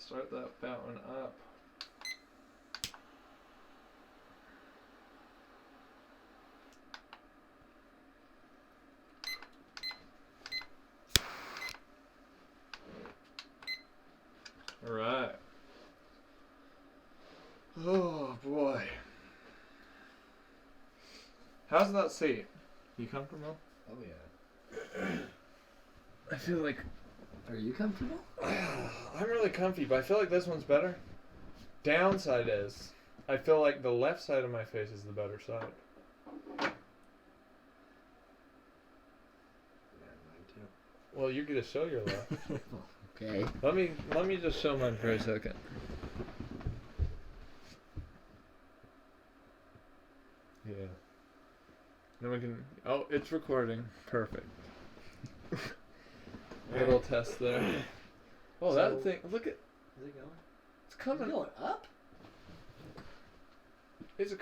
Start that fountain up. Alright. Oh boy. How's that seat? You comfortable? Oh yeah. I feel like Are you comfortable? I'm really comfy, but I feel like this one's better. Downside is, I feel like the left side of my face is the better side. Yeah, mine too. Well, you're gonna show your left. Okay. Let me just show mine for a second. Yeah. Then we can. Oh, it's recording. Perfect. Little test there. Oh, So- that thing! Look at. Is it going? It's coming. Is it going up? Is it?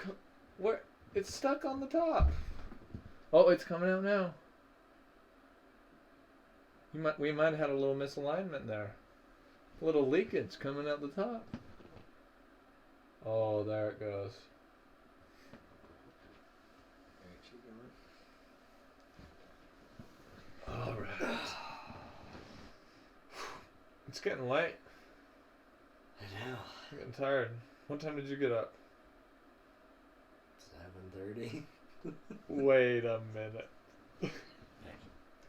Where? It's stuck on the top. Oh, it's coming out now. We might have had a little misalignment there. A little leakage coming out the top. Oh, there it goes. All right. It's getting late. I know. I'm getting tired. What time did you get up? 7:30. Wait a minute. I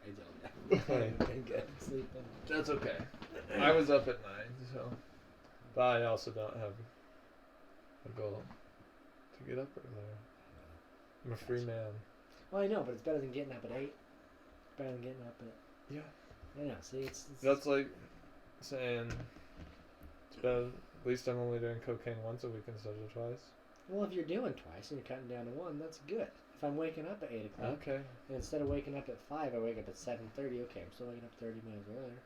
don't know. I've been good sleeping. That's okay. I was up at 9, so. But I also don't have a goal to get up earlier. I'm a free man. Well, I know, but it's better than getting up at 8. It's better than getting up at. Yeah. I know. See, it's That's like saying it's better. At least I'm only doing cocaine once a week instead of twice. Well, if you're doing twice and you're cutting down to 1, that's good. If I'm waking up at 8 o'clock, Okay. and instead of waking up at 5, I wake up at 7:30. Okay, I'm still waking up 30 minutes earlier.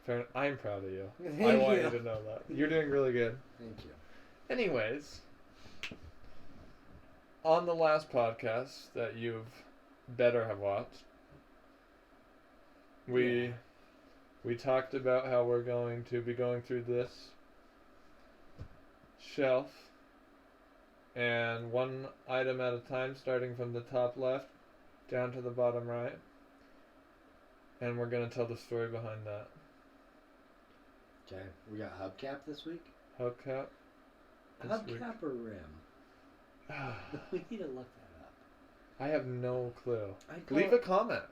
Fair. I'm proud of you. I Thank want you. you to know that. You're doing really good. Thank you. Anyways, on the last podcast that you've better have watched, we talked about how we're going to be going through this shelf and one item at a time, starting from the top left down to the bottom right, and we're going to tell the story behind that. Okay, we got hubcap this week. Hubcap. this week. Hubcap or rim? We need to look that up. I have no clue. I call Leave it a comment.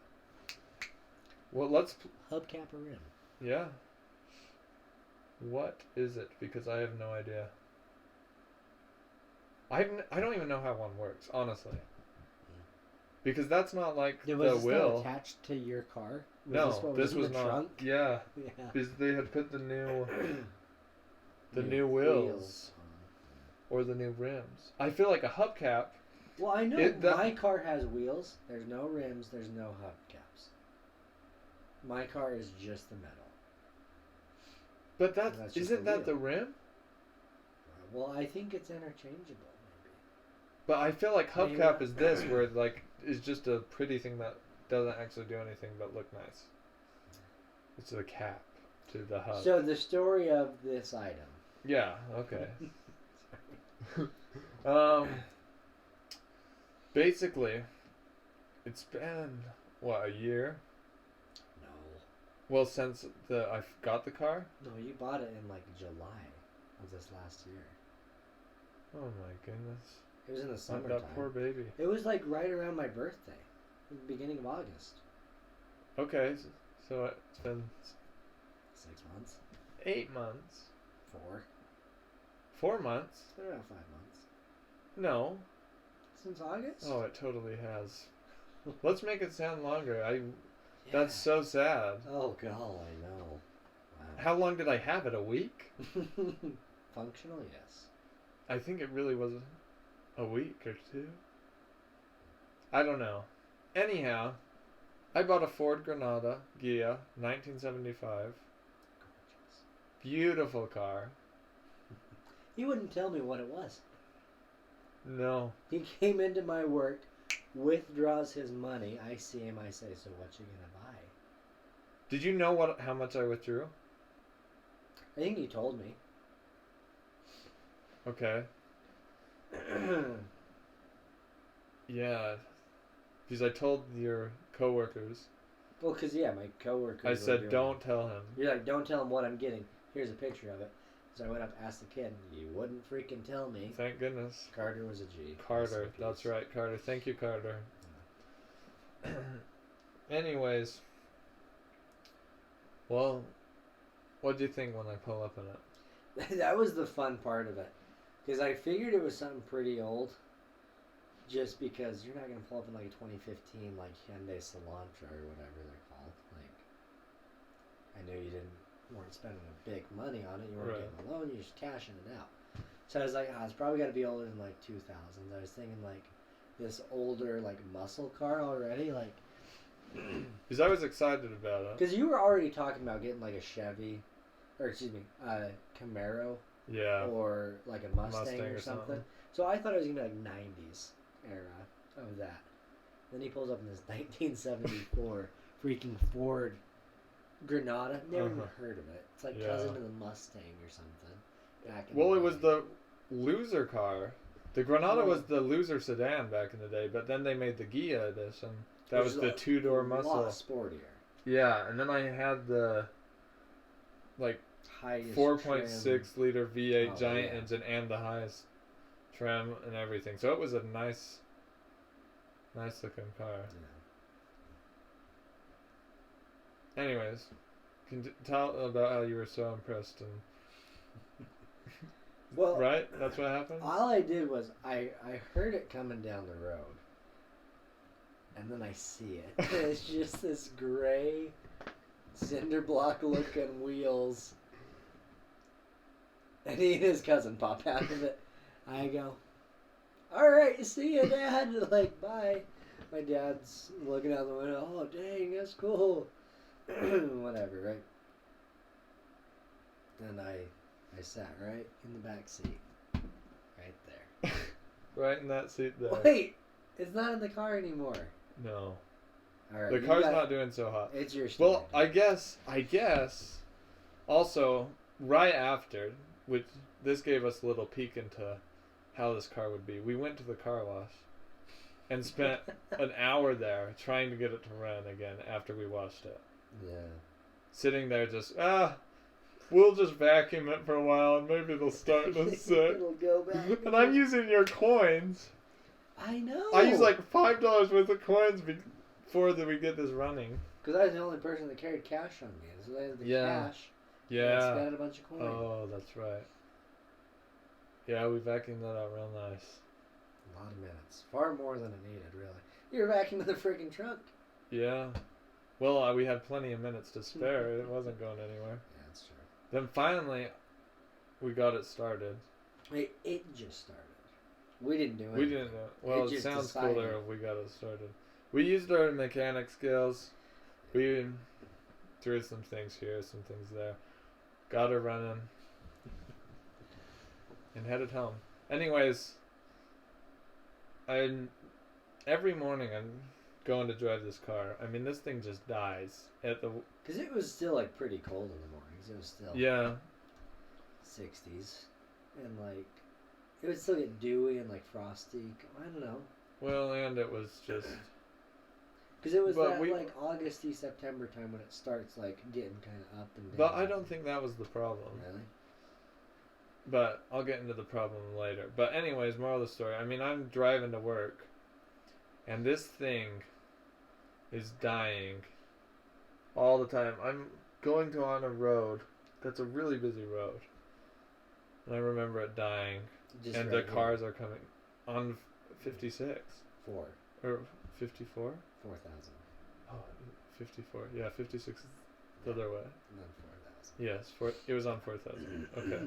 Well, let's. hubcap or rim. Yeah. What is it? Because I have no idea. I don't even know how one works, honestly. Because that's not like Was the this not wheel. attached to your car? No, this was in the not. trunk? Yeah, Yeah. because they had put the new New new wheels or the new rims. I feel like a hubcap. Well, I know that- my car has wheels. There's no rims. There's no hubcaps. My car is just the metal. But That's just isn't the that wheel. the rim? Well, I think it's interchangeable, maybe. But I feel like Maybe hubcap not. is this, where it, like is just a pretty thing that doesn't actually do anything but look nice. It's the cap to the hub. So the story of this item. Yeah. Okay. Basically, it's been what, a year? No. Well, since I got the car. No, you bought it in like July of this last year. Oh my goodness. It was in the That summertime. poor baby. It was like right around my birthday, the beginning of August. Okay, so it's been 6 months. 8 months. 4. 4 months. It's been around 5 months. No. Since August? Oh, it totally has. Let's make it sound longer. Yeah. That's so sad. Oh, God, I know. Wow. How long did I have it? A week? Functional, yes. I think it really was a week or 2. I don't know. Anyhow, I bought a Ford Granada Ghia, 1975. Gorgeous. Beautiful car. He wouldn't tell me what it was. No. He came into my work, withdraws his money. I see him. I say, "So what you gonna buy?" Did you know how much I withdrew? I think you told me. Okay. Yeah. Because I told your coworkers. Well, because, yeah, my coworkers I were said, doing don't it. tell him. You're like, don't tell him what I'm getting. Here's a picture of it. So I went up, asked the kid, you wouldn't freaking tell me. Thank goodness. Carter was a G. Carter. That's right, Carter. Thank you, Carter. Anyways. Well, what do you think when I pull up in it? That was the fun part of it. Because I figured it was something pretty old. Just because you're not going to pull up in like a 2015 like Hyundai Elantra or whatever they're called. Like, I knew you weren't spending a big money on it. You weren't Right. getting a loan. You're just cashing it out. So I was like, it's probably got to be older than like 2000s. I was thinking like this older like muscle car already. Like, Because I was excited about it. because you were already talking about getting like a Chevy, or excuse me, a Camaro. Yeah. Or like a Mustang or something. something. So I thought it was gonna be like 90s era of that. Then he pulls up in this 1974 freaking Ford Granada. Never even heard of it. It's like cousin to the Mustang or something. Back in Well, the it was day. the loser car. The Granada was the loser sedan back in the day, but then they made the Ghia edition. That was the two-door A lot muscle. sportier. Yeah, and then I had the like Highest 4.6 trim. liter V8 Oh, giant yeah. engine and the highest trim and everything. So it was a nice looking car. Yeah. Anyways, can you tell about how you were so impressed and Well, right? That's what happened? all I did was I heard it coming down the road. And then I see it. And it's just this gray cinder block looking wheels. And he and his cousin pop out of it. I go, alright, see you, Dad. Like, bye. My dad's looking out the window. Oh, dang, that's cool. Whatever, right? And I sat right in the back seat. Right there. Right in that seat there. Wait! It's not in the car anymore. No. Alright. The car's not doing so hot. It's your story. Well, I guess also right after, which this gave us a little peek into how this car would be. We went to the car wash and spent an hour there trying to get it to run again after we washed it. Yeah. Sitting there just, we'll just vacuum it for a while and maybe it'll start to sit. It'll go back. And I'm using your coins. I know. I use like $5 worth of coins before that we get this running. Because I was the only person that carried cash on me. So I had the cash. Yeah. And spent a bunch of coins. Oh, that's right. Yeah, we vacuumed that out real nice. A lot of minutes. Far more than it needed, really. You were vacuuming the freaking trunk. Yeah. Well, we had plenty of minutes to spare. It wasn't going anywhere. Yeah, that's true. Then finally, we got it started. Wait, it just started. We didn't do it. We didn't know. Well, it just sounds decided. cooler if we got it started. We used our mechanic skills. We threw some things here, some things there. Got her running. And headed home. Anyways, every morning I'm going to drive this car. I mean, this thing just dies at the... Because it was still, like, pretty cold in the mornings. It was still... Yeah. 60s. And, like... It would still get dewy and, like, frosty. I don't know. Well, and it was just... Because it was But that, we- like, August-y, September time when it starts, like, getting kind of up and down. But I don't think that was the problem. Really? But I'll get into the problem later. But anyways, moral of the story. I mean, I'm driving to work. And this thing is dying all the time. I'm going on a road that's a really busy road. And I remember it dying. Just And right the cars are coming on 56. 4. Or 54? 4,000. Oh, 54. Yeah, 56 is the other way. And then 4,000. Yes, it was on 4,000. Okay. Yeah.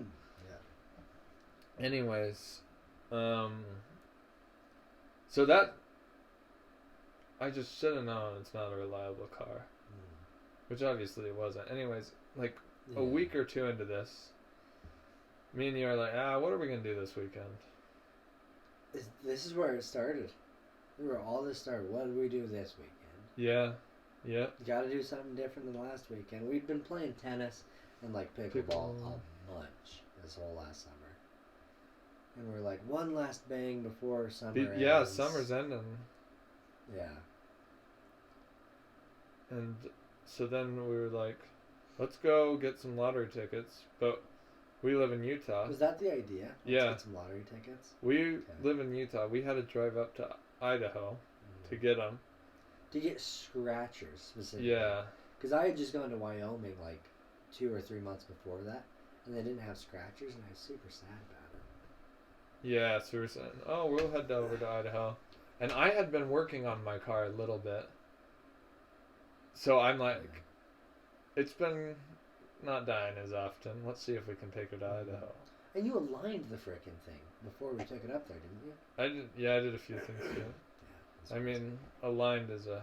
Anyways, so that I just should have known it's not a reliable car, which obviously it wasn't. Anyways, like a week or two into this, me and you are like, what are we gonna do this weekend? This is where it started. Where all this started. What did we do this weekend? Yeah, yeah. Got to do something different than last weekend. We'd been playing tennis. and like pickleball a bunch this whole last summer. And we're like, one last bang before summer Yeah, ends. summer's ending. Yeah. And so then we were like, let's go get some lottery tickets. But we live in Utah. Was that the idea? Let's get some lottery tickets? We live in Utah. We had to drive up to Idaho to get them. To get scratchers, specifically. Yeah. Because I had just gone to Wyoming like 2 or 3 months before that, and they didn't have scratchers, and I was super sad about it. Yeah, so we were saying, oh, we'll head over to Idaho. And I had been working on my car a little bit. So I'm like, it's been not dying as often. Let's see if we can take it to Idaho. And you aligned the frickin' thing before we took it up there, didn't you? I did. Yeah, I did a few things to it. Yeah, I mean, aligned is a.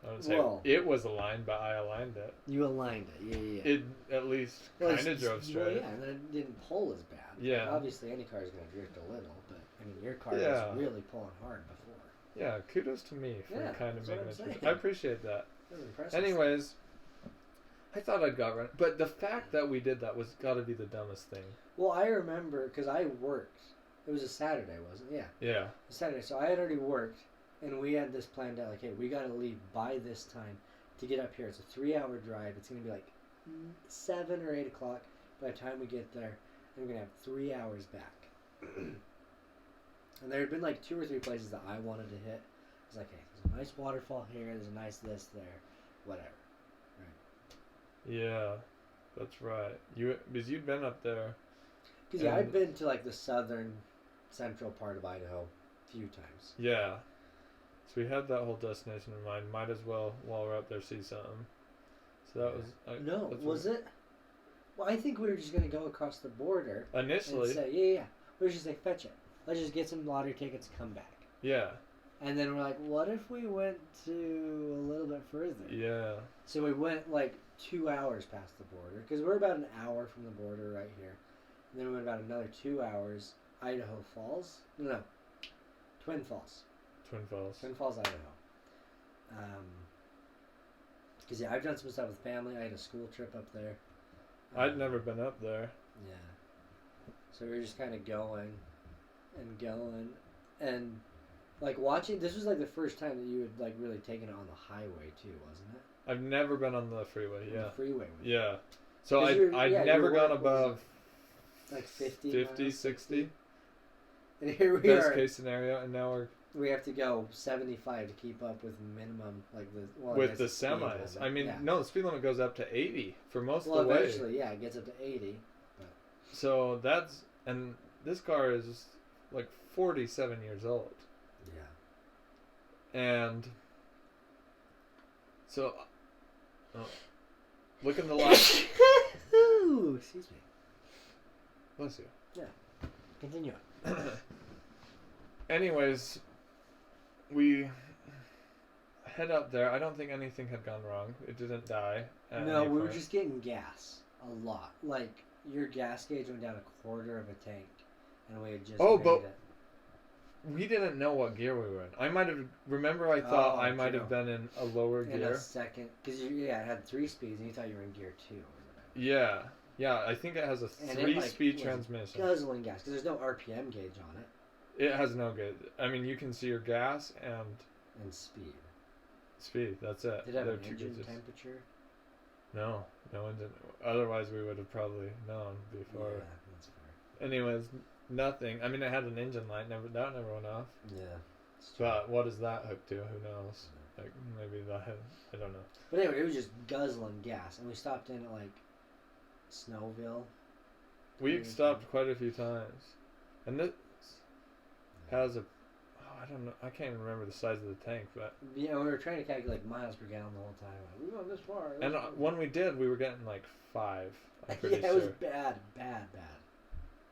I would say well, it was aligned, but I aligned it. You aligned it, yeah. It at least kind of drove straight. Well, yeah, and then it didn't pull as bad. Yeah. Like, obviously, any car is going to drift a little, but I mean, your car Yeah. was really pulling hard before. Yeah, kudos to me for Yeah, kind of that's what making I'm it. saying. I appreciate that. That was impressive. Anyways, I thought I'd got right, but the fact that we did that was got to be the dumbest thing. Well, I remember because I worked. It was a Saturday, wasn't it? Yeah. Yeah. A Saturday. So I had already worked, and we had this planned out. Like, hey, we got to leave by this time to get up here. It's a 3-hour drive. It's going to be like 7 or 8 o'clock by the time we get there, and we're going to have 3 hours back. And there had been like 2 or 3 places that I wanted to hit. It's like, hey, there's a nice waterfall here. There's a nice this there, whatever. Yeah, that's right. Because you'd been up there. Because yeah, I've been to like the southern, central part of Idaho a few times. Yeah. So we had that whole destination in mind. Might as well, while we're up there, see something. So that was. No, was it? Well, I think we were just going to go across the border. Initially. And say, yeah. We were just like, fetch it. Let's just get some lottery tickets, come back. Yeah. And then we're like, what if we went to a little bit further? Yeah. So we went like 2 hours past the border. Because we're about an hour from the border right here. And then we went about another 2 hours. Idaho Falls? No. Twin Falls. Twin Falls. Twin Falls, Idaho. Because yeah, I've done some stuff with family. I had a school trip up there. I'd never been up there. Yeah. So we were just kind of going and like watching. This was like the first time that you had like really taken it on the highway too, wasn't it? I've never been on the freeway. Yeah. On the freeway. Yeah. So I'd never gone above like 50, 60. And here we Best are. case scenario, and now We have to go 75 to keep up with minimum, like with the semis. I mean, no, the speed limit goes up to 80 for most of the way. Well, eventually, yeah, it gets up to 80. But. So and this car is like 47 years old. Yeah. And so, look in the light. Ooh, excuse me. Bless you. Yeah. Continue. Anyways, we head up there. I don't think anything had gone wrong. It didn't die. No, we were just getting gas a lot. Like your gas gauge went down a quarter of a tank, and we had just. We didn't know what gear we were in. I might have. Remember, I thought I might have been in a lower gear. In a second, because it had 3 speeds, and you thought you were in gear 2 or whatever. Yeah, yeah. I think it has a 3-speed transmission. Guzzling gas, because there's no RPM gauge on it. It has no good. I mean, you can see your gas and speed. Speed. That's it. Did it have They're an two engine digits. temperature? No engine. Otherwise, we would have probably known before. Yeah, that's fair. Anyways, nothing. I mean, it had an engine light. That never went off. Yeah. But what is that hooked to? Who knows? Like maybe that. I don't know. But anyway, it was just guzzling gas, and we stopped in at like Snowville. We stopped quite a few times, and this has a. I don't know. I can't even remember the size of the tank, but yeah, we were trying to calculate miles per gallon the whole time. Like, we went this far. And when we did, we were getting like 5. I'm pretty yeah, sure. it was bad.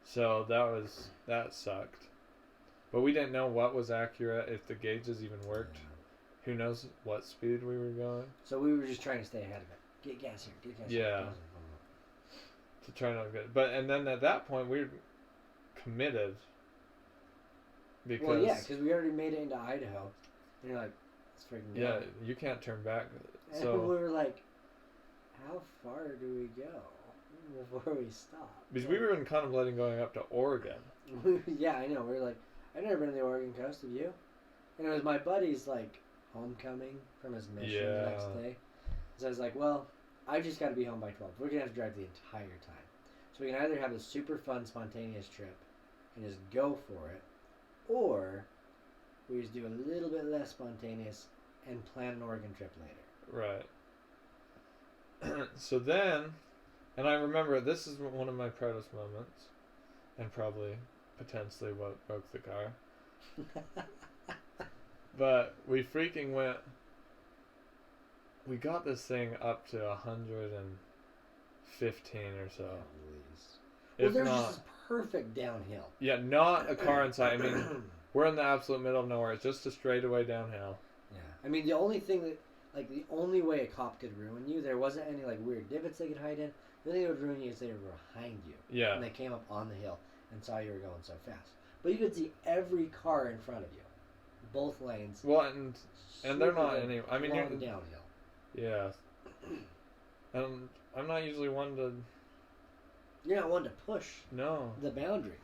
So that sucked. But we didn't know what was accurate, if the gauges even worked. Yeah. Who knows what speed we were going. So we were just trying to stay ahead of it. Get gas here. Get gas here. Yeah. To try not to get. But and then at that point we were committed. Because, well, yeah, because we already made it into Idaho, and you're like, it's freaking good. Yeah, you can't turn back. And so we were like, how far do we go before we stop? Because we were even contemplating going up to Oregon. Yeah, I know. We were like, I've never been to the Oregon coast. Have you? And it was my buddy's like homecoming from his mission the next day. So I was like, well, I just got to be home by 12. We're gonna have to drive the entire time. So we can either have a super fun, spontaneous trip and just go for it, or we just do a little bit less spontaneous and plan an Oregon trip later. Right. So then, and I remember this is one of my proudest moments, and probably potentially what broke the car. But we freaking went. We got this thing up to 115 or so. Well, there's just this perfect downhill. Yeah, not a car inside. I mean, we're in the absolute middle of nowhere. It's just a straightaway downhill. Yeah. I mean, the only thing that, like, the only way a cop could ruin you, there wasn't any, like, weird divots they could hide in. The only thing that would ruin you is they were behind you. Yeah. And they came up on the hill and saw you were going so fast. But you could see every car in front of you. Both lanes. Well, and they're not any. I mean, you're downhill. Yeah. And I'm not usually one to. You're not one to push. No. The boundary,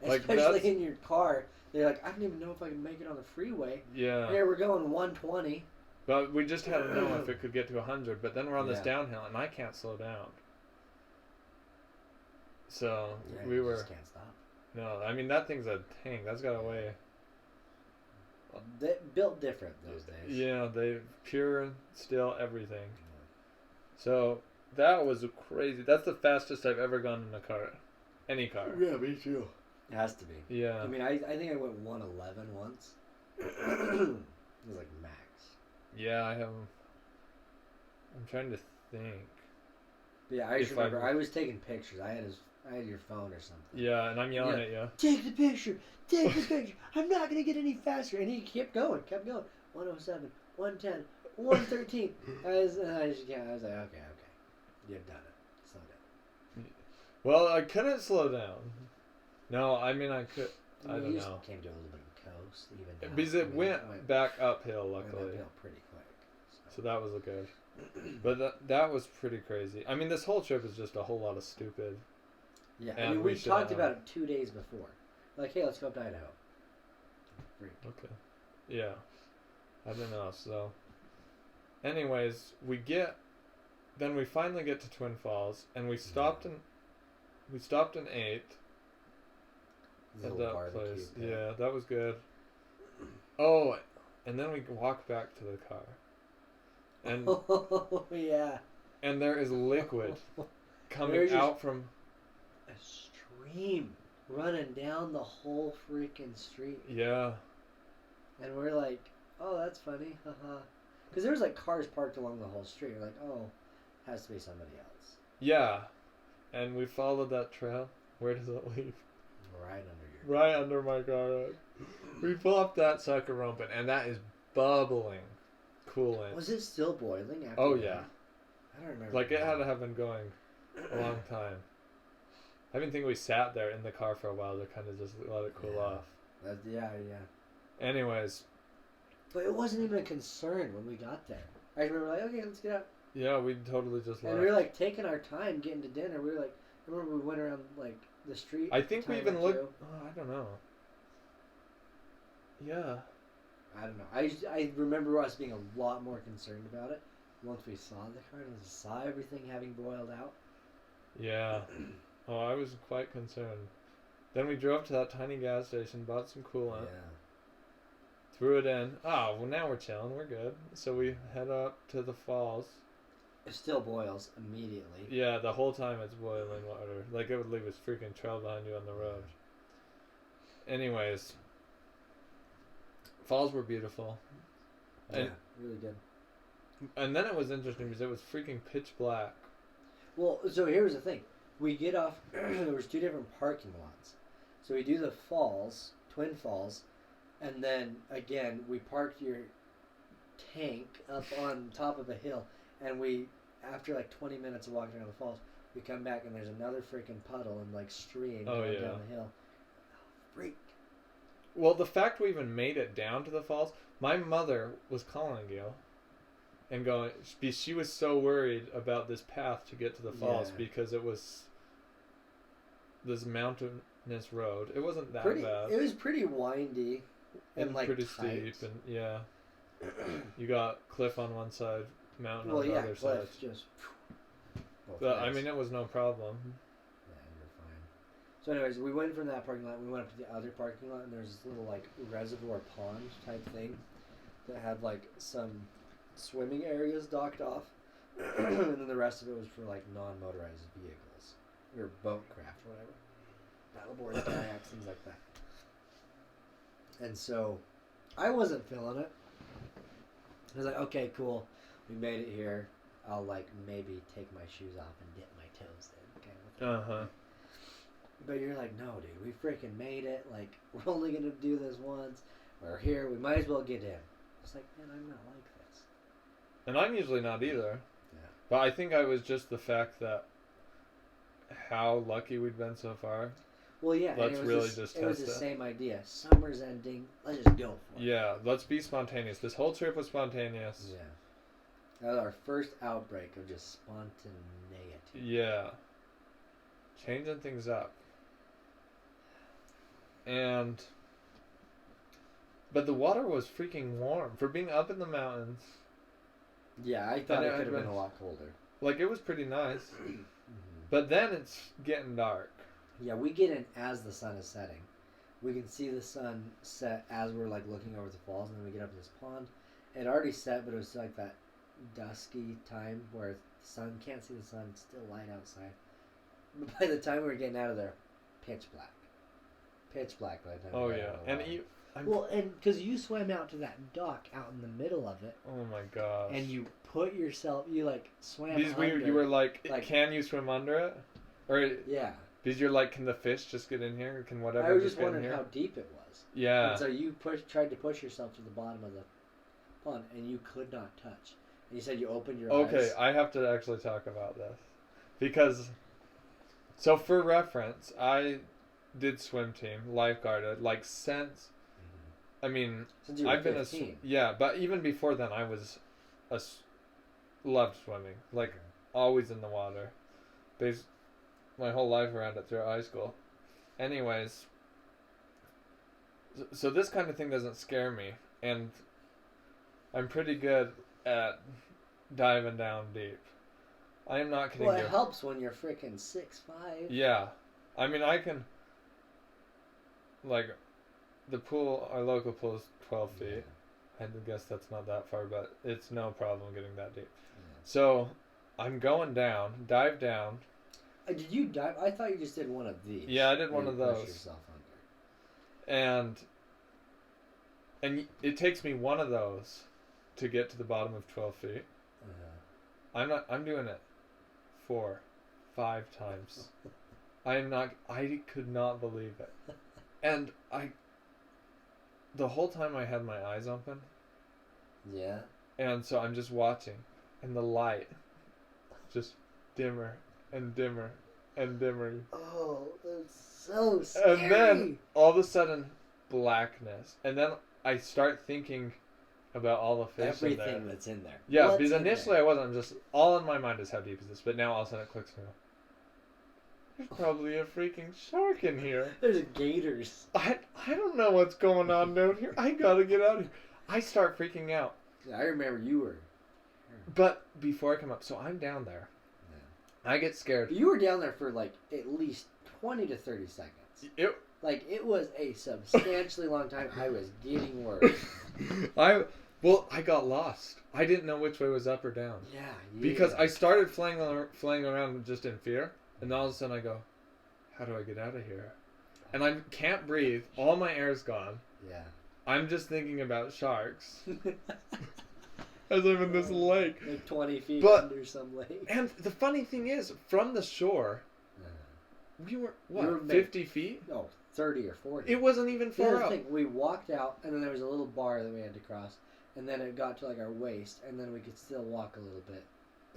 like especially in your car. They're like, I don't even know if I can make it on the freeway. Yeah. Here we're going 120. But we just had to know if it could get to 100. But then we're on this downhill, and I can't slow down. So we were. Just can't stop. No, I mean that thing's a tank. That's got a way. They built different those days. Yeah, they pure still everything. Yeah. So that was crazy. That's the fastest I've ever gone in a car, any car. Yeah, me too. It has to be. Yeah. I mean, I think I went 111 once. It was like max. Yeah, I have. I'm trying to think. But yeah, I just remember I was taking pictures. I had your phone or something. Yeah, and I'm yelling at you. Take the picture. Take the picture. I'm not going to get any faster. And he kept going. 107, 110, 113. I was like, okay. You've done it. Slow down. Well, I couldn't slow down. No, I mean, I could. I don't know. You came to a little bit of coast. Even because it went back uphill, luckily. Went uphill pretty quick. So that was good. But that was pretty crazy. I mean, this whole trip is just a whole lot of stupid. Yeah, I mean, we talked about it 2 days before. Like, hey, let's go up to Idaho. Freak. Okay. Yeah. I don't know. So, anyways, then we finally get to Twin Falls, and we stopped and ate at that place. Thing. Yeah, that was good. Oh, and then we walk back to the car. And oh, yeah. And there is liquid coming out from a stream running down the whole freaking street. Yeah. And we're like, oh, that's funny, haha. Because there was like cars parked along the whole street. We're like, oh, has to be somebody else. Yeah. And we followed that trail. Where does it lead? Right under my car. We pull up that sucker rumpin', and that is bubbling coolant. Was it still boiling after Oh, that? yeah. I don't remember. Like, it had to have been going a long time. I even think we sat there in the car for a while to kind of just let it cool off. Yeah. Anyways. But it wasn't even a concern when we got there. I remember like, okay, let's get out. Yeah, we totally just left. And we were like taking our time getting to dinner. We were like, I remember we went around like the street. I think we even looked. Oh, I don't know. Yeah. I don't know. I remember us being a lot more concerned about it once we saw the car and saw everything having boiled out. Yeah. Oh, I was quite concerned. Then we drove to that tiny gas station, bought some coolant. Yeah. Threw it in. Oh, well, now we're chilling. We're good. So we head up to the falls. It still boils immediately. Yeah, the whole time it's boiling water. Like, it would leave a freaking trail behind you on the road. Anyways. Falls were beautiful. Yeah, really good. And then it was interesting because it was freaking pitch black. Well, so here's the thing. We get off, there was 2 different parking lots. So we do the falls, Twin Falls, and then, again, we park your tank up on top of a hill, and we, after like 20 minutes of walking around the falls, we come back and there's another freaking puddle and like stream going down the hill. Oh, freak. Well, the fact we even made it down to the falls, my mother was calling you. and going. She was so worried about this path to get to the falls because it was this mountainous road. It wasn't that bad. It was pretty windy and like pretty tight. steep, and yeah, you got cliff on one side, mountain on the other side. Just. But I mean, it was no problem. Yeah, you're fine. So, anyways, we went from that parking lot. We went up to the other parking lot, and there's this little like reservoir pond type thing that had like some swimming areas docked off, and then the rest of it was for like non-motorized vehicles or boat craft, or whatever, paddleboards, kayaks, things like that. And so, I wasn't feeling it. I was like, okay, cool, we made it here. I'll like maybe take my shoes off and dip my toes in. Okay. But you're like, no, dude, we freaking made it. Like, we're only gonna do this once. We're here. We might as well get in. It's like, man, I'm not like this. And I'm usually not either. Yeah. But I think I was just the fact that how lucky we'd been so far. Well, yeah. Let's really just test it. It was the same idea. Summer's ending. Let's just go for it. Yeah, let's be spontaneous. This whole trip was spontaneous. Yeah. That was our first outbreak of just spontaneity. Yeah. Changing things up. But the water was freaking warm. For being up in the mountains. Yeah, I thought it could have been a lot colder. Like, it was pretty nice. But then it's getting dark. Yeah, we get in as the sun is setting. We can see the sun set as we're, like, looking over the falls, and then we get up to this pond. It already set, but it was like that dusky time where the sun can't see the sun, it's still light outside. But by the time we were getting out of there, pitch black by the time. Oh yeah, and and because you swam out to that dock out in the middle of it. Oh my gosh! And you put yourself, you like swam. Under. You were like, can you swim under it? Or yeah. Because you're like, can the fish just get in here? Or can whatever? I was just wondering how deep it was. Yeah. And so you tried to push yourself to the bottom of the pond, and you could not touch. And you said you opened your eyes. Okay, I have to actually talk about this. Because, so for reference, I did swim team, lifeguarded, like since, I mean, since you were 15. But even before then, I was, loved swimming, like always in the water. My whole life around it throughout high school. Anyways, so this kind of thing doesn't scare me, and I'm pretty good at diving down deep. I am not kidding you. Well, it helps when you're freaking 6'5". Yeah. I mean, I can, like, the pool, our local pool is 12 feet. I guess that's not that far, but it's no problem getting that deep. Yeah. So, I'm going down, dive down. Did you dive? I thought you just did one of these. Yeah, I did one of those. Push yourself under. And it takes me one of those to get to the bottom of 12 feet. I'm doing it 4, 5 times. I could not believe it. And the whole time I had my eyes open. Yeah. And so I'm just watching, and the light just dimmer and dimmer and dimmer. Oh, that's so scary. And then all of a sudden, blackness. And then I start thinking about all the fish everything that's in there. Yeah, because initially I wasn't, just all in my mind is how deep is this, but now all of a sudden it clicks to me. There's probably a freaking shark in here. There's gators. I don't know what's going on down here. I gotta get out of here. I start freaking out. Yeah, I remember you were. But before I come up, so I'm down there. Yeah. I get scared. You were down there for like at least 20 to 30 seconds. It was a substantially long time. I was getting worse. I got lost. I didn't know which way was up or down. Yeah. Because I started flying around just in fear, and then all of a sudden I go, how do I get out of here? And I can't breathe. All my air's gone. Yeah. I'm just thinking about sharks. As I'm in this lake. Like 20 feet under some lake. And the funny thing is, from the shore, we were, 50 feet? No, 30 or 40. It wasn't even far out. We walked out, and then there was a little bar that we had to cross, and then it got to like our waist, and then we could still walk a little bit.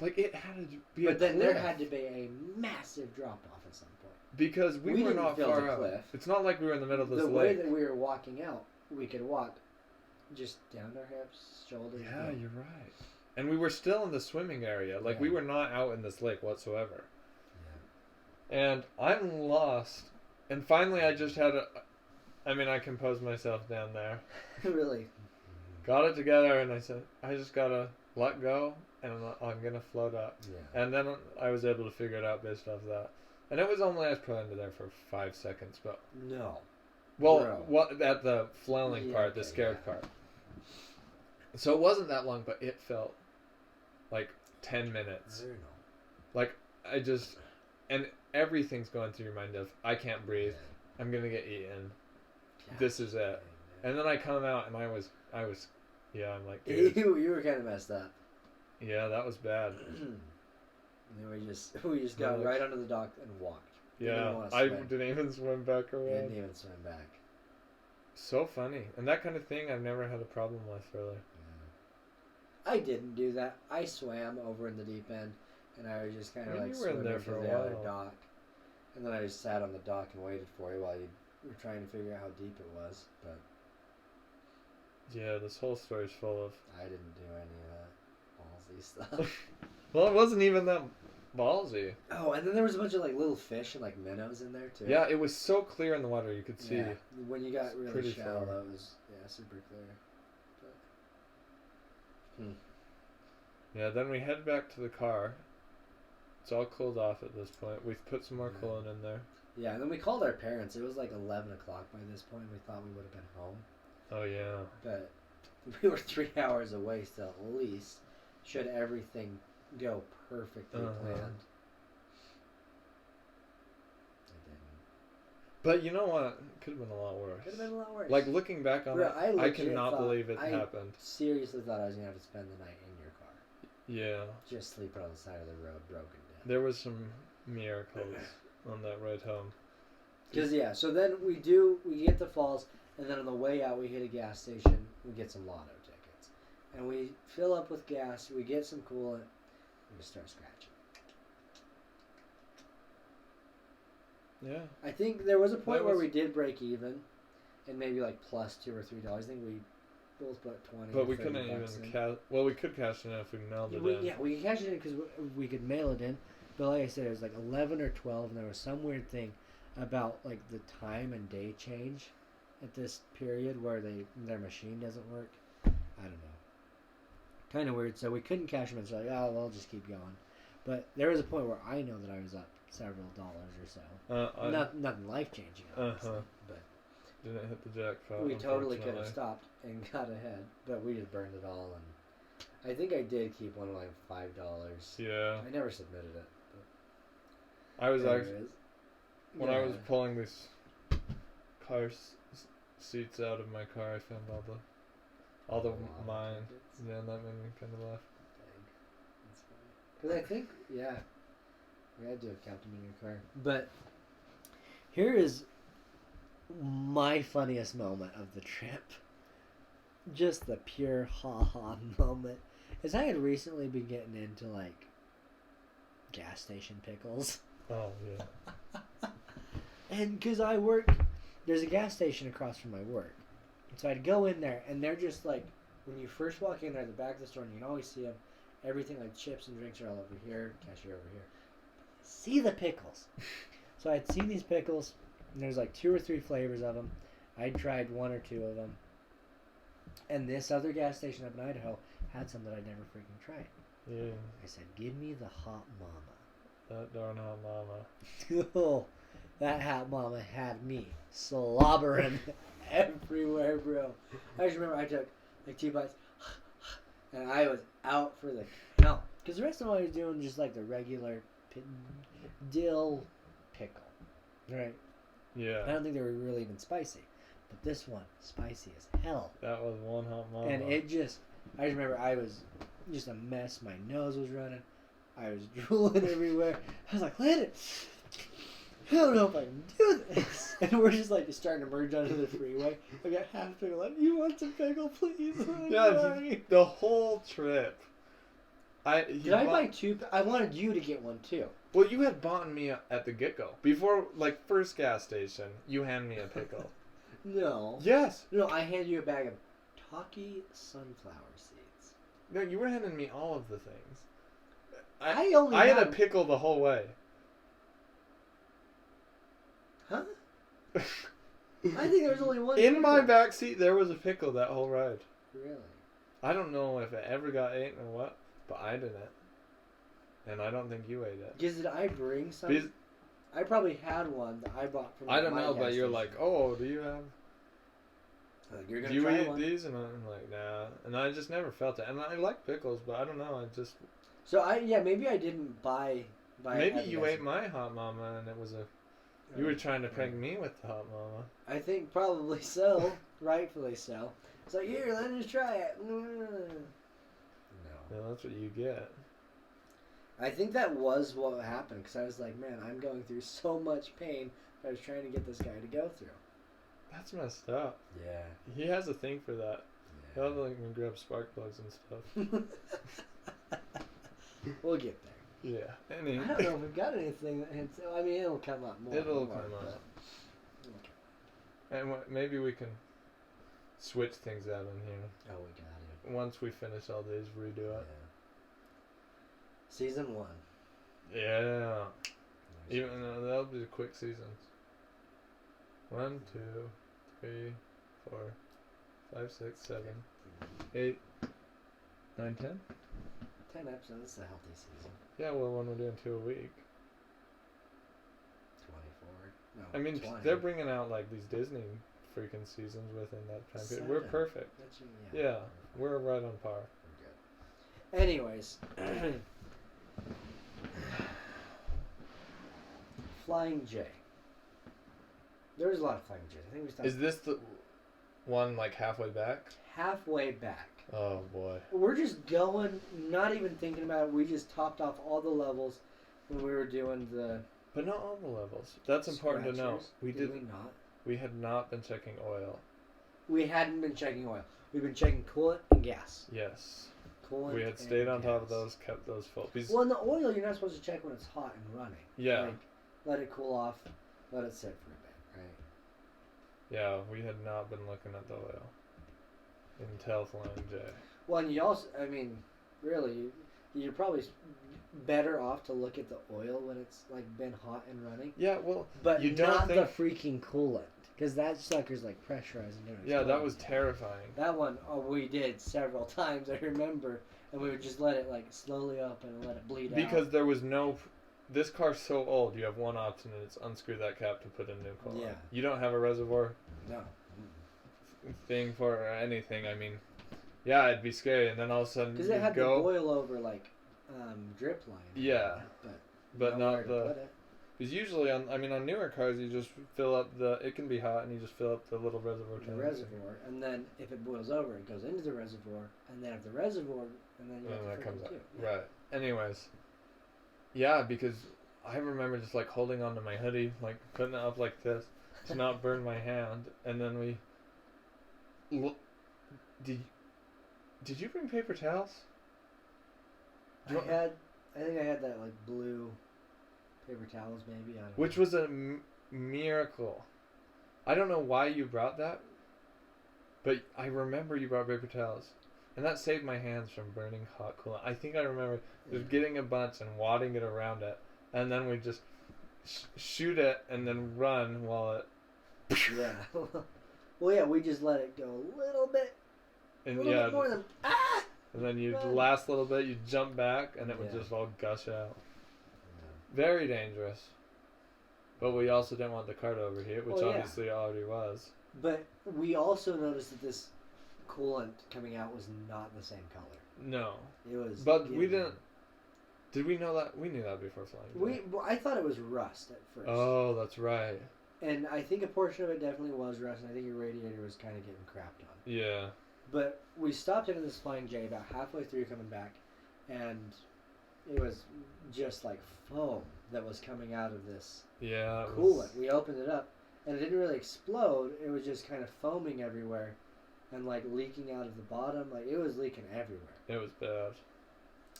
Like, it had to be But then there had to be a massive drop-off at some point. Because we were not far out. Cliff. It's not like we were in the middle of this lake. The way that we were walking out, we could walk just down our hips, shoulders. Yeah, you're right. And we were still in the swimming area. Like, we Yeah. were not out in this lake whatsoever. Yeah. And I'm lost. And finally, I just had I composed myself down there. Really. Got it together, and I said, I just gotta let go, and I'm gonna float up. Yeah. And then I was able to figure it out based off that. And it was only, I was probably under there for 5 seconds, but... No. Well, Bro. what at the flailing Yeah, part, the okay, scared yeah. part. So it wasn't that long, but it felt like 10 minutes. I don't know. Like, I just... And everything's going through your mind of, I can't breathe, I'm gonna get eaten, this is it. And then I come out, and I was, yeah, I'm like, dude, You were kind of messed up. yeah, that was bad. And then we just got Like- right under the dock and walked. Didn't Yeah, even wanna I swim. didn't even swim back around. Didn't even swim back. So funny. And that kind of thing I've never had a problem with, really. Yeah. I didn't do that. I swam over in the deep end, and I was just kind of Yeah, like you were in swimming there to for a the other while. dock. And then I just sat on the dock and waited for you while you were trying to figure out how deep it was. But Yeah, this whole story's full of... I didn't do any of that ballsy stuff. Well, it wasn't even that ballsy. Oh, and then there was a bunch of like little fish and like minnows in there too. Yeah, it was so clear in the water, you could see. Yeah. When you got It's really pretty shallow, far. it was super clear. But, Yeah, then we head back to the car. It's all cooled off at this point. We've put some more Yeah. cologne in there. yeah, and then we called our parents. It was like 11 o'clock by this point. We thought we would have been home, Oh, yeah. but we were 3 hours away still, at least. Should everything go perfectly Uh-huh. planned. It didn't. But you know what? It could have been a lot worse. Could have been a lot worse. Like, looking back on Bro, it, I I legit cannot thought- believe it I- happened. Seriously thought I was going to have to spend the night in your car. Yeah. Just sleeping on the side of the road, broken down. There was some miracles on that ride home. Because yeah, so then we get the falls, and then on the way out we hit a gas station. We get some lotto tickets, and we fill up with gas. We get some coolant. We just start scratching. Yeah. I think there was a point That where was- we did break even, and maybe like plus $2 or $3. I think we both put 20. But or we 30 couldn't bucks even in. cash... Well, we could cash it in if we mailed it in. Yeah, we could cash it in because we could mail it in. But like I said, it was like 11 or 12, and there was some weird thing about like the time and day change at this period where their machine doesn't work. I don't know. Kind of weird. So we couldn't cash them in. So like, oh, well, I'll just keep going. But there was a point where I know that I was up several dollars or so. Nothing life changing, obviously. Uh-huh. But Didn't hit the jackpot. we totally could have unfortunately. stopped and got ahead, but we just burned it all. And I think I did keep one of like $5. Yeah. I never submitted it. I was But actually... anyways, When I was yeah. pulling these car seats out of my car, I found all the Lotto mine. tickets. Yeah, and that made me kind of laugh. Dang. That's funny. Because I think, yeah, we had to have kept them in your car. But here is my funniest moment of the trip. Just the pure ha-ha moment. Is I had recently been getting into, like, gas station pickles. Oh, yeah. And because there's a gas station across from my work. And so I'd go in there, and they're just like, when you first walk in there at the back of the store, and you can always see them, everything like chips and drinks are all over here, cashier over here. See the pickles. So I'd seen these pickles, and there's like 2 or 3 flavors of them. I'd tried 1 or 2 of them. And this other gas station up in Idaho had some that I'd never freaking tried. Yeah. I said, give me the hot mama. That darn hot mama. Oh, that hot mama had me slobbering everywhere, bro. I just remember I took like 2 bites, and I was out for the count. Because the rest of them I was doing just like the regular dill pickle, right? I Yeah. don't think they were really even spicy, but this one spicy as hell. That was one hot mama. And I just remember I was just a mess. My nose was running. I was drooling everywhere. I was like, Landon, I don't know if I can do this. And we're just like starting to merge onto the freeway. I got half a pickle. Like, you want some pickle, please? I'm Yeah, sorry. the whole trip. Did I buy 2? I wanted you to get one too. Well, you had bought me at the get-go. Before, like, first gas station, you hand me a pickle. No. Yes. No, I handed you a bag of Taki sunflower seeds. No, you were handing me all of the things. I had a have- pickle the whole way. Huh? I think there was only one. In my pickle. back seat, there was a pickle that whole ride. Really? I don't know if it ever got eaten or what, but I didn't. And I don't think you ate it. Because did I bring some? Because- I probably had one that I bought from. I don't my know, gas but you're station. like, oh, do you have? You're Do gonna you try eat one. these? And I'm like, nah. And I just never felt it. And I like pickles, but I don't know. I just So maybe I didn't buy. maybe at the you gas ate my hot mama, and it was a. You were trying to prank me with the hot mama. I think probably so, rightfully so. It's like, here, let us try it. No. Yeah, that's what you get. I think that was what happened because I was like, man, I'm going through so much pain. I was trying to get this guy to go through. That's messed up. Yeah. He has a thing for that. He'll have like me grab spark plugs and stuff. We'll get there. Yeah. I don't know if we've got anything. I mean, it'll come up more. It'll more, come but- up. And maybe we can switch things out in here. Oh, we got it. Once we finish all these, redo Yeah. it. Season 1. Yeah. Even though that'll be the quick seasons. 1, 2, 3, 4, 5, 6, 7, 8, 9, 10. 10 episodes. It's a healthy season. Yeah, well, when we're doing 2 a week. 24. No. I mean, 20. they're bringing out like these Disney freaking seasons within that time period. We're 7. perfect. Yeah, we're right on par. We're good. Anyways. Flying J. There was a lot of Flying J's. I think we stopped Is this the one like halfway back? halfway back. Oh boy. We're just going, not even thinking about it. We just topped off all the levels when we were doing the But not all the levels. That's important to know. scratchers. We Did we not? We had not been checking oil. We hadn't been checking oil. We've been checking coolant and gas. Yes. Coolant. We had and stayed on top of gas. those, kept those full. Because, Well, in the oil, you're not supposed to check when it's hot and running. yeah. Like, let it cool off. Let it sit for a bit, right? Yeah, we had not been looking at the oil until Flying J. Well, and you also, I mean, really, you're probably better off to look at the oil when it's like been hot and running. Yeah, well, But you don't not think... the freaking coolant, because that sucker's like pressurized and doing Yeah, that was terrifying. That one we did several times. I remember, and we would just let it like slowly open and let it bleed out. Because there was no... This car's so old, you have one option, and it's unscrew that cap to put in new coolant. Yeah. You don't have a reservoir No. thing for anything. I mean, yeah, it'd be scary, and then all of a sudden Because you it had go... the boil over like drip line. Yeah, but nowhere not to the... put it. Because usually, on newer cars, you just fill up the... It can be hot, and you just fill up the little reservoir The tank. reservoir, and then if it boils over, it goes into the reservoir, and then if the reservoir, and then you have And to that fill comes it out. too. Right. Anyways. Yeah, because I remember just, like, holding onto my hoodie, like, putting it up like this to not burn my hand. And then we... Did you bring paper towels? I think I had that like blue paper towels, maybe. I don't Which know. was a miracle. I don't know why you brought that, but I remember you brought paper towels. And that saved my hands from burning hot coolant. I think I remember just getting a bunch and wadding it around it. And then we just shoot it and then run while it... Yeah. Well, yeah, we just let it go a little bit. And A little bit more than and then you Run. last little bit, you jump back, and it would Yeah. just all gush out. Very dangerous. But we also didn't want the car to overheat, which Oh, yeah. obviously it already was. But we also noticed that this coolant coming out was not the same color. No. It was. But we didn't... Did we know that? We knew that before flying. Well, I thought it was rust at first. Oh, that's right. And I think a portion of it definitely was rust, and I think your radiator was kind of getting crapped on. Yeah. But we stopped into this Flying J about halfway through coming back, and it was just like foam that was coming out of this Yeah. It coolant. was- We opened it up, and it didn't really explode. It was just kind of foaming everywhere, and like leaking out of the bottom. Like it was leaking everywhere. It was bad.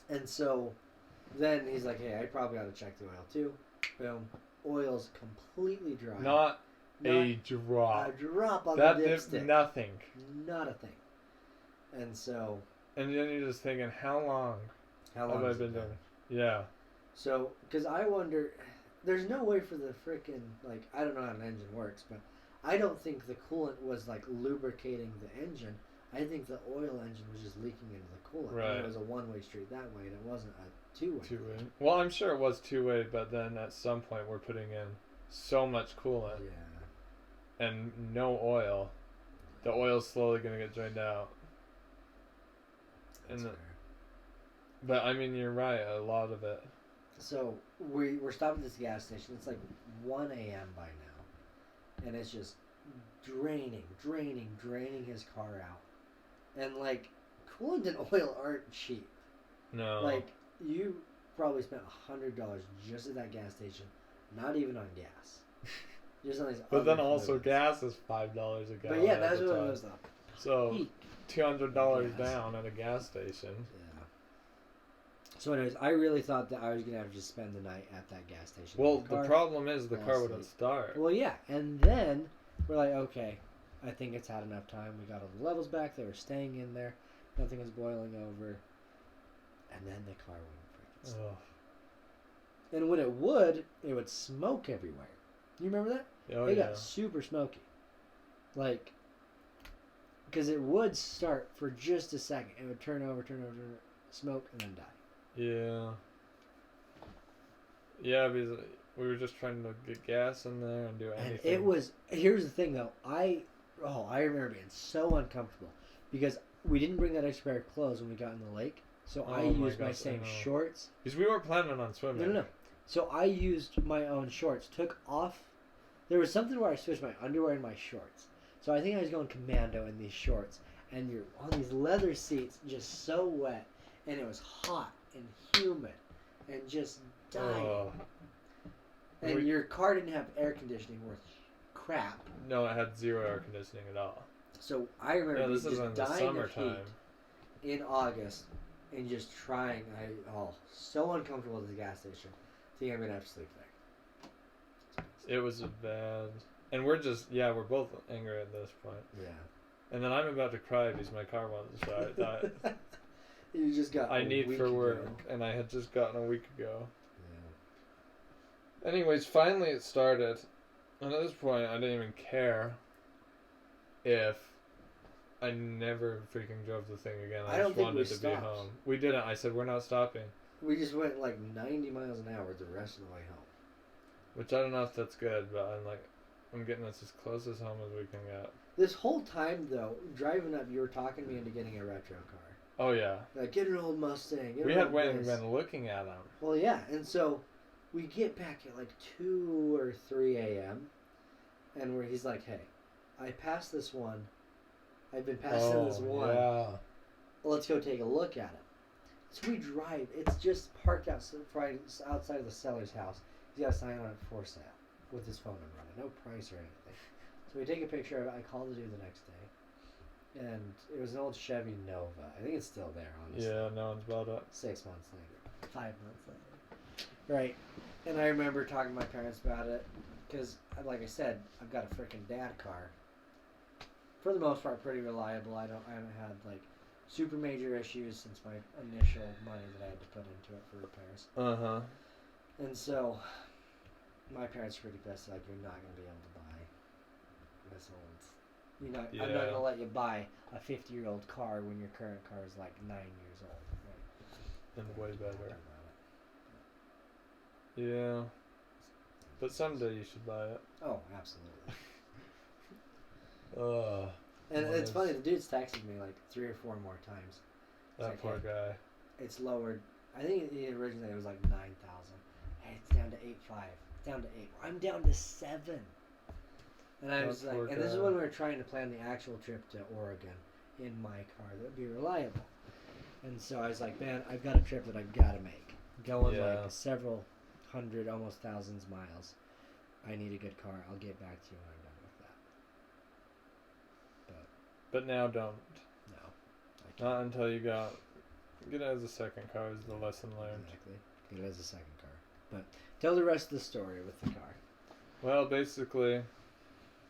And so, then he's like, "Hey, I probably ought to check the oil too." Boom, oil's completely dry. Not a a drop. drop on That the did dipstick. nothing. Not a thing. And so. And then you're just thinking, how long How have long I has it been doing it? Yeah. So, because I wonder, there's no way for the frickin', like, I don't know how an engine works, but I don't think the coolant was, like, lubricating the engine. I think the oil engine was just leaking into the coolant. Right. And it was a one-way street that way, and it wasn't a two-way. Two-way. Well, I'm sure it was two-way, but then at some point we're putting in so much coolant Yeah. and no oil. The oil's slowly going to get drained out. That's fair. But, I mean, you're right, a lot of it. So, we're stopping at this gas station. It's like 1 a.m. by now. And it's just draining his car out. And, like, coolant and oil aren't cheap. No. Like, you probably spent $100 just at that gas station, not even on gas. Just on these But then other also fluids. gas is $5 a gallon. But yeah, at that's the what it time. was though. So $200 Gas. down at a gas station. Yeah. So anyways, I really thought that I was going to have to just spend the night at that gas station. Well, in the car. problem is the fall car wouldn't asleep. start. Well, yeah, and then we're like, okay, I think it's had enough time. We got all the levels back. They were staying in there. Nothing was boiling over. And then the car wouldn't freaking start. Ugh. And when it would smoke everywhere. You remember that? Oh, It yeah. got super smoky. Like, because it would start for just a second. It would turn over, smoke, and then die. Yeah. Yeah, because we were just trying to get gas in there and do anything. And it was, here's the thing though, I remember being so uncomfortable because we didn't bring that extra pair of clothes when we got in the lake. So I Oh my used my gosh, I same know. shorts. Because we weren't planning on swimming. No. So I used my own shorts, took off. There was something where I switched my underwear and my shorts. So I think I was going commando in these shorts. And you're on these leather seats, just so wet. And it was hot and humid and just dying. Oh. And your car didn't have air conditioning worth crap. No, it had zero air conditioning at all. So I remember Yeah, this is just in the dying of summertime. heat in August and just trying. So uncomfortable at the gas station. Think I'm gonna have to sleep there. It was bad. And we're both angry at this point. Yeah. And then I'm about to cry because my car won't start. That You just got. I a need week for ago. work, and I had just gotten a week ago. Yeah. Anyways, finally it started. And at this point, I didn't even care if I never freaking drove the thing again. I I don't just think wanted we to stopped. be home. We didn't. I said, we're not stopping. We just went like 90 miles an hour the rest of the way home. Which I don't know if that's good, but I'm getting us as close as home as we can get. This whole time though, driving up, you were talking me into getting a retro car. Oh, yeah. Like, get an old Mustang. Get We an had old went and this. been looking at them. Well, yeah, and so we get back at like 2 or 3 a.m. and where he's like, "Hey, I passed this one. I've been passing this one. Yeah. Let's go take a look at it." So we drive. It's just parked outside of the seller's house. He's got a sign on it for sale with his phone number on it. No price or anything. So we take a picture of it. I called the dude the next day. And it was an old Chevy Nova. I think it's still there, honestly. Yeah, no one's bought it. 6 months later. 5 months later. Right. And I remember talking to my parents about it. Because, like I said, I've got a freaking dad car. For the most part, pretty reliable. I haven't had, like, super major issues since my initial money that I had to put into it for repairs. Uh-huh. And so, my parents are pretty pissed. Like, you're not going to be able to buy this old. I'm not Yeah. going to let you buy a 50-year-old car when your current car is like 9 years old. Right? And way Talking better. about Yeah. But someday you should buy it. it. Oh, absolutely. Ugh. And What it's is- funny. The dude's texted me like 3 or 4 more times. It's That like, poor hey, guy. it's lowered. I think originally it was like 9,000. Hey, it's down to 8.5. It's down to 8. I'm down to 7. And I That was like, poor and this is guy. when we were trying to plan the actual trip to Oregon in my car that would be reliable. And so I was like, man, I've got a trip that I've got to make. Going Yeah. like several hundred, almost thousands miles. I need a good car. I'll get back to you when I'm done with that. But now don't. No. I can't. Not until you get it as a second car is the lesson learned. Exactly. Get it as a second car. But tell the rest of the story with the car. Well, basically,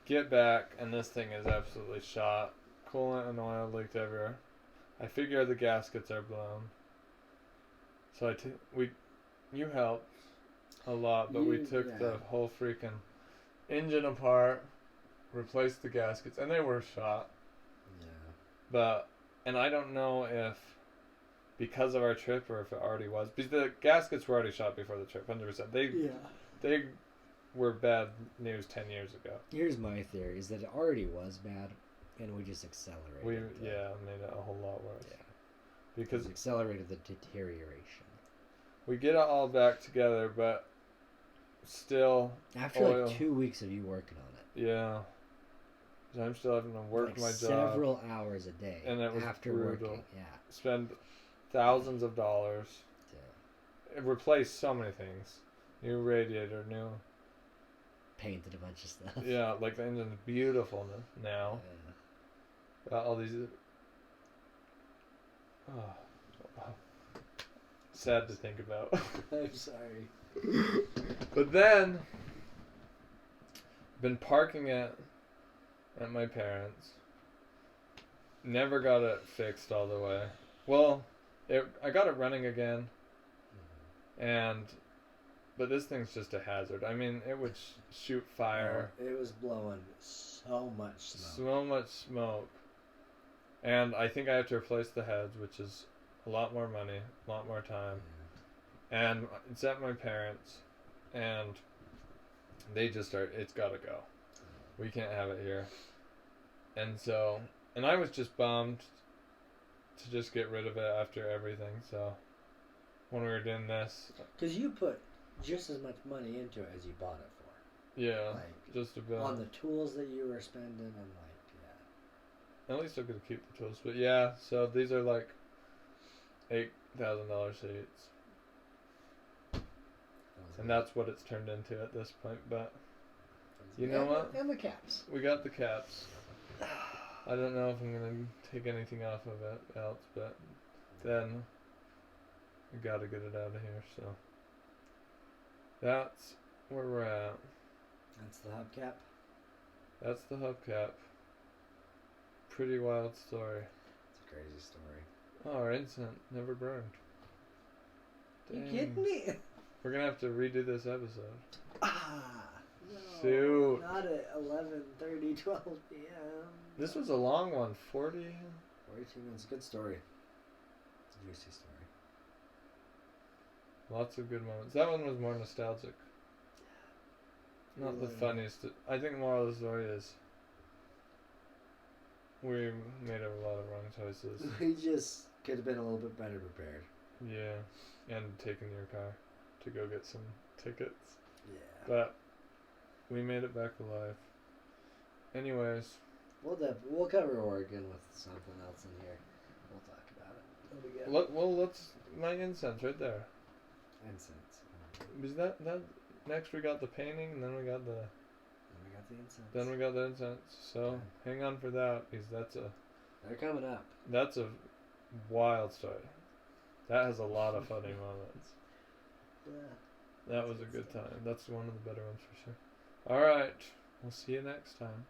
get back and this thing is absolutely shot. Coolant and oil leaked everywhere. I figure the gaskets are blown. So you helped a lot, but we took the whole freaking engine apart, replaced the gaskets, and they were shot. Yeah. And I don't know if because of our trip or if it already was, because the gaskets were already shot before the trip, 100%. They were bad news 10 years ago. Here's my theory: is that it already was bad, and we just accelerated. Made it a whole lot worse. Yeah. Because it accelerated the deterioration. We get it all back together, but still. After like 2 weeks of you working on it. Yeah. I'm still having to work my job. Several hours a day. And it was after brutal. Working. Yeah. Spend thousands of dollars. Yeah. It replaced so many things. New radiator, new. Painted a bunch of stuff. Yeah, like the engine's beautiful now. Yeah. Got all these. Sad to think about. I'm sorry. But then, been parking it at my parents'. Never got it fixed all the way. Well, I got it running again. But this thing's just a hazard. I mean, it would shoot fire. Oh, it was blowing so much smoke. So much smoke. And I think I have to replace the heads, which is a lot more money, a lot more time. And it's at my parents', and they just it's got to go. We can't have it here. And I was just bummed to just get rid of it after everything, so when we were doing this. Because you put just as much money into it as you bought it for. Yeah, just a bit. On the tools that you were spending and At least I could keep the tools. But yeah, so these are like $8,000 seats. And that's what it's turned into at this point, but you know what? And the caps. We got the caps. I don't know if I'm going to take anything off of it else, but then we got to get it out of here, so that's where we're at. That's the hubcap? That's the hubcap. Pretty wild story. It's a crazy story. Oh, our incense never burned. Dang. You kidding me? We're going to have to redo this episode. No. Shoot. Not at 11:30, 12 p.m. This was a long one. 42 minutes. Good story. Juicy story. Lots of good moments. That one was more nostalgic. Not the funniest. I think the moral of the story is we made a lot of wrong choices. We just could have been a little bit better prepared. Yeah. And taken your car to go get some tickets. Yeah. But we made it back alive. Anyways. We'll cover Oregon with something else in here. We'll talk about it. What do we got? Well, let's my incense right there. Incense. Is that next we got the painting, and then we got the incense. Then we got the incense. So hang on for that, because they're coming up. That's a wild story. That has a lot of funny moments. Yeah. That was a good time. That's one of the better ones for sure. All right. We'll see you next time.